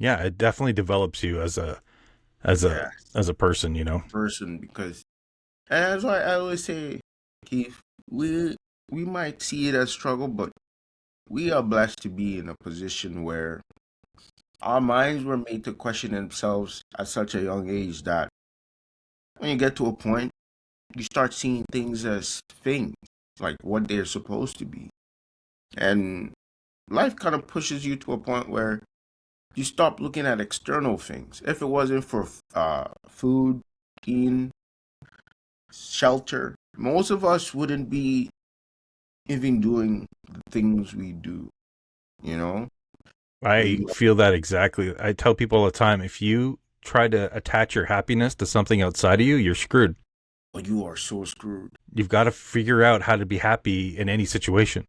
Yeah, it definitely develops you as a Yeah, as a person, you know. person because and that's why I always say, Keith, we we might see it as struggle, but we are blessed to be in a position where our minds were made to question themselves at such a young age that when you get to a point, you start seeing things as things, like what they're supposed to be. And life kind of pushes you to a point where you stop looking at external things. If it wasn't for food, eating, shelter, most of us wouldn't be even doing the things we do, you know? I We, feel that exactly. I tell people all the time, if you try to attach your happiness to something outside of you, you're screwed. but you are so screwed. You've got to figure out how to be happy in any situation.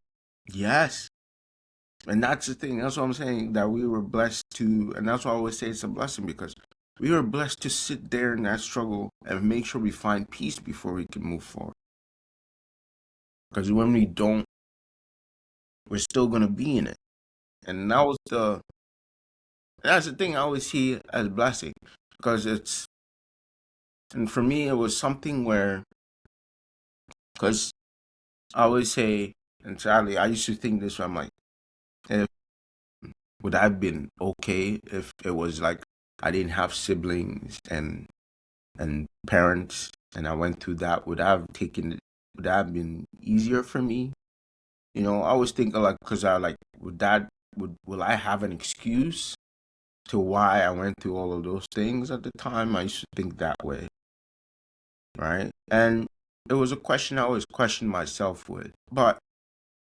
Yes. And that's the thing. That's what I'm saying. That we were blessed to, and that's why I always say it's a blessing because we were blessed to sit there in that struggle and make sure we find peace before we can move forward. Because when we don't, we're still gonna be in it. And that's the thing I always see as blessing because and for me it was something where because I always say, and sadly I used to think this. I'm like, if would I have been okay if it was like I didn't have siblings and parents and I went through that? Would that have been easier for me? You know, I was thinking like, because I like, will I have an excuse to why I went through all of those things at the time? I used to think that way, right? And it was a question I always questioned myself with. But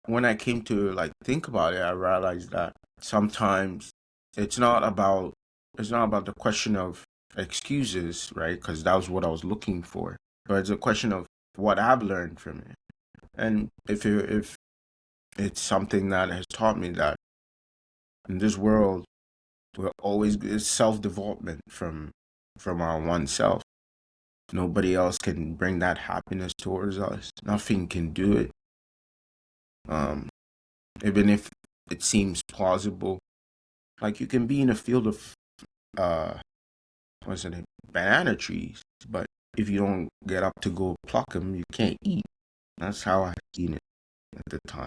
when I came to like think about it, I realized that sometimes it's not about it's not about the question of excuses, right? Because that was what I was looking for. But it's a question of what I've learned from it. And if it's something that has taught me that in this world we're always it's self-development from our oneself. Nobody else can bring that happiness towards us. Nothing can do it. Um, even if it seems plausible. Like you can be in a field of uh what's it, banana trees, but if you don't get up to go pluck them, you can't eat. That's how I seen it at the time.